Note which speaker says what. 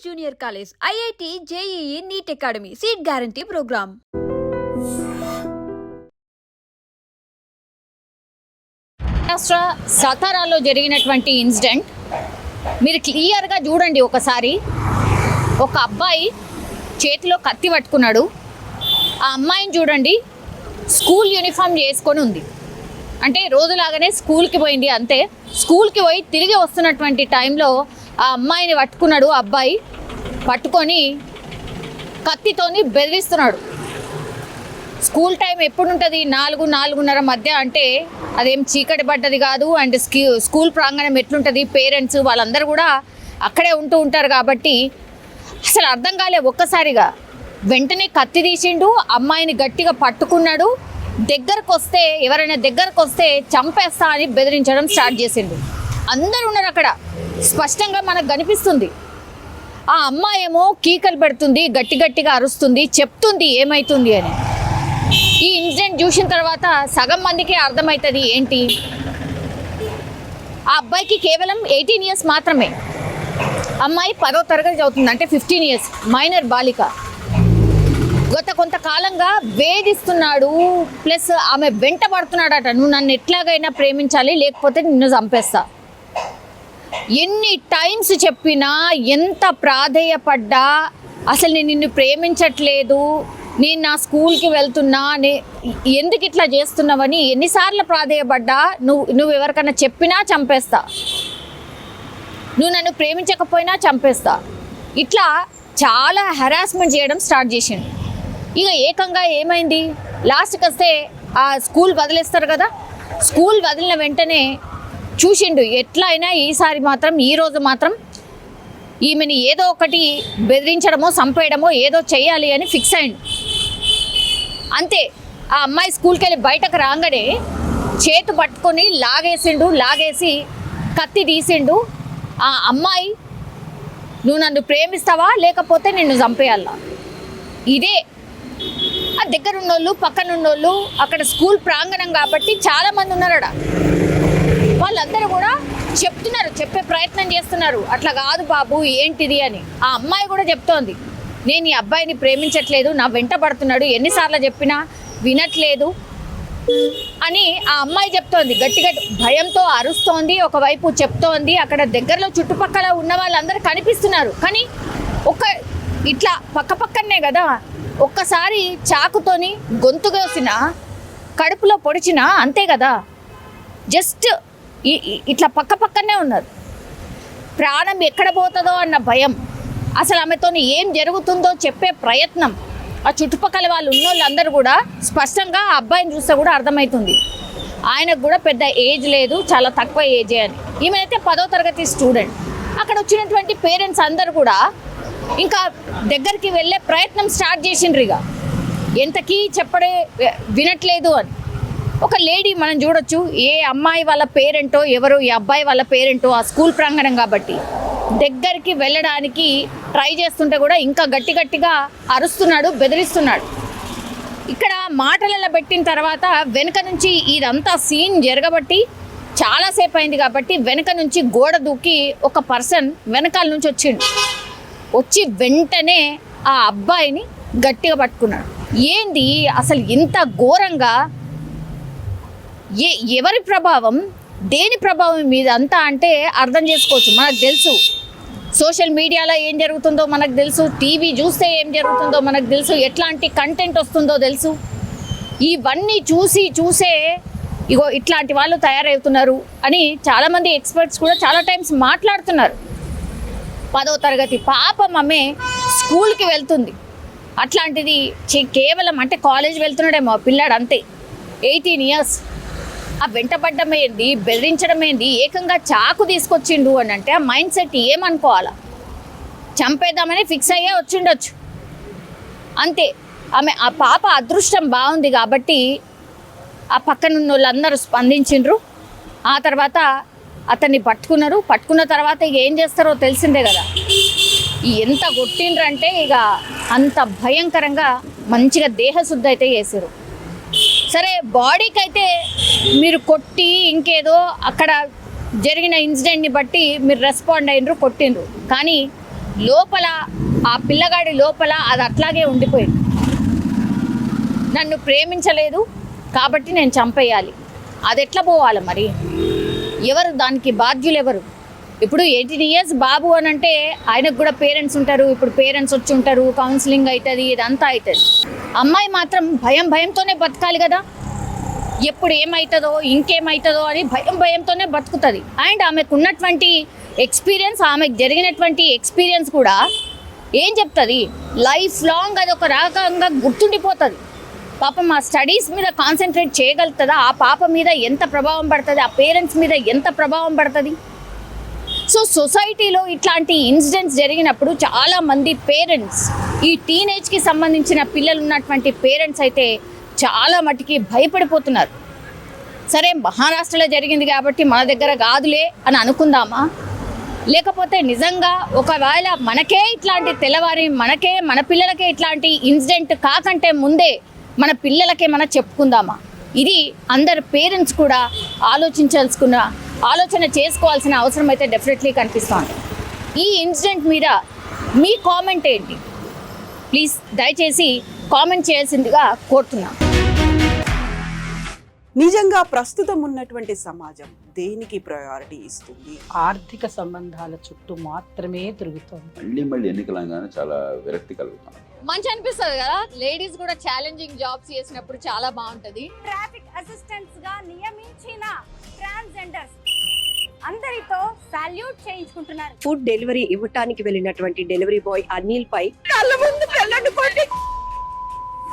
Speaker 1: Junior college, IIT, JEE, NEET academy, seat guarantee program.
Speaker 2: Maharashtra సతారాలో జరిగినటువంటి incident మీరు క్లియర్గా చూడండి. ఒకసారి ఒక అబ్బాయి చేతిలో కత్తి పట్టుకున్నాడు. ఆ అమ్మాయిని చూడండి, స్కూల్ యూనిఫామ్ చేసుకొని ఉంది. అంటే రోజులాగానే స్కూల్కి పోయింది అంతే. స్కూల్కి పోయి తిరిగి వస్తున్నటువంటి టైంలో ఆ అమ్మాయిని పట్టుకున్నాడు. అబ్బాయి పట్టుకొని కత్తితోని బెదిరిస్తున్నాడు. స్కూల్ టైం ఎప్పుడు ఉంటుంది? 4-4:30 మధ్య. అంటే అదేం చీకటి పడ్డది కాదు. అండ్ స్కూల్ ప్రాంగణం ఎట్లుంటుంది, పేరెంట్స్ వాళ్ళందరూ కూడా అక్కడే ఉంటూ ఉంటారు కాబట్టి అసలు అర్థం కాలే. ఒక్కసారిగా వెంటనే కత్తి తీసిండు, అమ్మాయిని గట్టిగా పట్టుకున్నాడు. దగ్గరకు వస్తే, ఎవరైనా దగ్గరకు వస్తే చంపేస్తా అని బెదిరించడం స్టార్ట్ చేసిండు. అందరూ ఉన్నారు అక్కడ, స్పష్టంగా మనకు కనిపిస్తుంది. ఆ అమ్మాయి ఏమో కీకలు పెడుతుంది, గట్టి గట్టిగా అరుస్తుంది, చెప్తుంది ఏమవుతుంది అని. ఈ ఇన్సిడెంట్ చూసిన తర్వాత సగం మందికి అర్థమవుతుంది ఏంటి. ఆ అబ్బాయికి కేవలం 18 ఇయర్స్ మాత్రమే. అమ్మాయి 10వ తరగతి చదువుతుంది, అంటే 15 ఇయర్స్, మైనర్ బాలిక. గత కొంతకాలంగా వేధిస్తున్నాడు, ప్లస్ ఆమె వెంట పడుతున్నాడట. నువ్వు నన్ను ఎట్లాగైనా ప్రేమించాలి, లేకపోతే నిన్ను చంపేస్తా. ఎన్ని టైమ్స్ చెప్పినా, ఎంత ప్రాధేయపడ్డా, అసలు నేను నిన్ను ప్రేమించట్లేదు, నేను నా స్కూల్కి వెళ్తున్నా, ఎందుకు ఇట్లా చేస్తున్నావని ఎన్నిసార్లు ప్రాధేయపడ్డా, నువ్వు ఎవరికైనా చెప్పినా చంపేస్తా, నువ్వు నన్ను ప్రేమించకపోయినా చంపేస్తా, ఇట్లా చాలా హెరాస్మెంట్ చేయడం స్టార్ట్ చేసిండు. ఇక ఏకంగా ఏమైంది, లాస్ట్కి వస్తే ఆ స్కూల్ వదిలేస్తారు కదా, స్కూల్ వదిలిన వెంటనే చూసిండు ఎట్లా అయినా ఈరోజు మాత్రం ఈమెని ఏదో ఒకటి బెదిరించడమో చంపేయడమో ఏదో చేయాలి అని ఫిక్స్ అయ్యిండు. అంతే, ఆ అమ్మాయి స్కూల్కి వెళ్ళి బయటకు రాగానే చేతు పట్టుకొని లాగేసి కత్తి తీసిండు. ఆ అమ్మాయి, నువ్వు నన్ను ప్రేమిస్తావా లేకపోతే నిన్ను చంపేయాలా, ఇదే. ఆ దగ్గర ఉన్నోళ్ళు, పక్కన ఉన్నోళ్ళు, అక్కడ స్కూల్ ప్రాంగణం కాబట్టి చాలామంది ఉన్నారు అక్కడ. వాళ్ళందరూ కూడా చెప్పే ప్రయత్నం చేస్తున్నారు, అట్లా కాదు బాబు ఏంటిది అని. ఆ అమ్మాయి కూడా చెప్తోంది, నేను ఈ అబ్బాయిని ప్రేమించట్లేదు, నా వెంట పడుతున్నాడు, ఎన్నిసార్లు చెప్పినా వినట్లేదు అని ఆ అమ్మాయి చెప్తోంది. గట్టిగా భయంతో అరుస్తోంది, ఒకవైపు చెప్తోంది. అక్కడ దగ్గరలో చుట్టుపక్కల ఉన్న వాళ్ళందరూ కనిపిస్తున్నారు, కానీ ఇట్లా పక్కనే కదా, ఒక్కసారి చాకుతోని గొంతు కోసినా, కడుపులో పొడిచినా అంతే కదా. జస్ట్ ఇట్లా పక్కనే ఉన్నారు. ప్రాణం ఎక్కడ పోతుందో అన్న భయం, అసలు ఆమెతో ఏం జరుగుతుందో చెప్పే ప్రయత్నం. ఆ చుట్టుపక్కల వాళ్ళు ఉన్నోళ్ళందరూ కూడా స్పష్టంగా ఆ అబ్బాయిని చూస్తే కూడా అర్థమవుతుంది, ఆయనకు కూడా పెద్ద ఏజ్ లేదు, చాలా తక్కువ ఏజే అని. ఈమెనైతే 10వ తరగతి స్టూడెంట్. అక్కడ వచ్చినటువంటి పేరెంట్స్ అందరూ కూడా ఇంకా దగ్గరికి వెళ్ళే ప్రయత్నం స్టార్ట్ చేసిండ్రు. ఇక ఎంతకీ చెప్పడే వినట్లేదు అని. ఒక లేడీ మనం చూడొచ్చు, ఏ అమ్మాయి వాళ్ళ పేరెంటో ఎవరు, ఈ అబ్బాయి వాళ్ళ పేరెంటో, ఆ స్కూల్ ప్రాంగణం కాబట్టి దగ్గరికి వెళ్ళడానికి ట్రై చేస్తుంటే కూడా ఇంకా గట్టిగా అరుస్తున్నాడు, బెదిరిస్తున్నాడు. ఇక్కడ మాటలలో పెట్టిన తర్వాత వెనక నుంచి ఇదంతా సీన్ జరగబట్టి చాలాసేపు అయింది కాబట్టి వెనక నుంచి గోడ దూకి ఒక పర్సన్ వెనకాల నుంచి వచ్చి వెంటనే ఆ అబ్బాయిని గట్టిగా పట్టుకున్నాడు. ఏంది అసలు ఇంత ఘోరంగా, ఎవరి ప్రభావం, దేని ప్రభావం మీద అంతా అంటే అర్థం చేసుకోవచ్చు. మనకు తెలుసు, సోషల్ మీడియాలో ఏం జరుగుతుందో మనకు తెలుసు, టీవీ చూస్తే ఏం జరుగుతుందో మనకు తెలుసు, ఎట్లాంటి కంటెంట్ వస్తుందో తెలుసు. ఇవన్నీ చూసే ఇగో ఇట్లాంటి వాళ్ళు తయారవుతున్నారు అని చాలామంది ఎక్స్పర్ట్స్ కూడా చాలా టైమ్స్ మాట్లాడుతున్నారు. 10వ తరగతి పాపం ఆమె స్కూల్కి వెళ్తుంది, అట్లాంటిది కేవలం అంటే కాలేజ్ వెళ్తున్నాడేమో పిల్లాడు, అంతే 18 ఇయర్స్. ఆ వెంటపడ్డం ఏంది, బెదిరించడం ఏంది, ఏకంగా చాకు తీసుకొచ్చిండు అని అంటే ఆ మైండ్ సెట్ ఏమనుకోవాలా, చంపేద్దామని ఫిక్స్ అయ్యే వచ్చిండొచ్చు అంతే. ఆ పాప అదృష్టం బాగుంది కాబట్టి ఆ పక్కనున్న వాళ్ళందరూ స్పందించిండ్రు. ఆ తర్వాత అతన్ని పట్టుకున్న తర్వాత ఇక ఏం చేస్తారో తెలిసిందే కదా. ఎంత కొట్టిండ్రంటే ఇక అంత భయంకరంగా మంచిగా దేహశుద్ధి అయితే చేశారు. సరే, బాడీకి అయితే మీరు కొట్టి ఇంకేదో అక్కడ జరిగిన ఇన్సిడెంట్ని బట్టి మీరు రెస్పాండ్ అయినరు, కొట్టిండ్రు. కానీ లోపల ఆ పిల్లగాడి లోపల అది అట్లాగే ఉండిపోయింది. నన్ను ప్రేమించలేదు కాబట్టి నేను చంపేయాలి. అది ఎట్లా పోవాలి మరి? ఎవరు దానికి బాధ్యులు ఎవరు? ఇప్పుడు 18 years బాబు అని అంటే ఆయనకు కూడా పేరెంట్స్ ఉంటారు. ఇప్పుడు పేరెంట్స్ వచ్చి ఉంటారు, కౌన్సిలింగ్ అవుతుంది, ఇదంతా అవుతుంది. అమ్మాయి మాత్రం భయంతోనే బతకాలి కదా. ఎప్పుడు ఏమవుతుందో ఇంకేమవుతుందో అని భయంతోనే బతుకుతుంది. అండ్ ఆమెకు ఉన్నటువంటి ఎక్స్పీరియన్స్, ఆమెకు జరిగినటువంటి ఎక్స్పీరియన్స్ కూడా ఏం చెప్తుంది, లైఫ్ లాంగ్ అది ఒక రకంగా గుర్తుండిపోతుంది. పాపం ఆ స్టడీస్ మీద కాన్సన్ట్రేట్ చేయగలుగుతుందా? ఆ పాప మీద ఎంత ప్రభావం పడుతుంది, ఆ పేరెంట్స్ మీద ఎంత ప్రభావం పడుతుంది? సో సొసైటీలో ఇట్లాంటి ఇన్సిడెంట్స్ జరిగినప్పుడు చాలామంది పేరెంట్స్, ఈ టీనేజ్కి సంబంధించిన పిల్లలు ఉన్నటువంటి పేరెంట్స్ అయితే చాలా మటుకి భయపడిపోతున్నారు. సరే, మహారాష్ట్రలో జరిగింది కాబట్టి మన దగ్గర కాదులే అని అనుకుందామా? లేకపోతే నిజంగా ఒకవేళ మనకే ఇట్లాంటి తెల్లవారి మన పిల్లలకే ఇట్లాంటి ఇన్సిడెంట్ కాకంటే ముందే మన పిల్లలకే మనం చెప్పుకుందామా? ఇది అందరు పేరెంట్స్ కూడా ఆలోచన చేసుకోవాల్సిన అవసరం అయితే డెఫినెట్లీ కనిపిస్తోంది. ఈ ఇన్సిడెంట్ మీద మీ కామెంట్ ఏంటి? ప్లీజ్ దయచేసి కామెంట్ చేయాల్సిందిగా కోరుతున్నాం.
Speaker 3: నిజంగా ప్రస్తుతం ఉన్నటువంటి సమాజం దేనికి ప్రయారిటీ ఇస్తుంది?
Speaker 4: ఆర్థిక సంబంధాల చుట్టూ మాత్రమే తిరుగుతోంది.
Speaker 5: మళ్ళీ ఎన్నికలంగానే చాలా విరక్తి కలుగుతాం.
Speaker 2: మంచి అనిపిస్తుంది కదా, లేడీస్ కూడా ఛాలెంజింగ్ జాబ్స్ చేసినప్పుడు చాలా బాగుంటది.
Speaker 6: ట్రాఫిక్ అసిస్టెంట్స్ గా నియమించిన ట్రాన్స్జెండర్స్ అందరితో సాల్యూట్ చేయించుకుంటున్నారు.
Speaker 7: ఫుడ్ డెలివరీ ఇవ్వటానికి వెళ్ళినటువంటి డెలివరీ బాయ్ అనిల్ పై కళ్ళ ముందు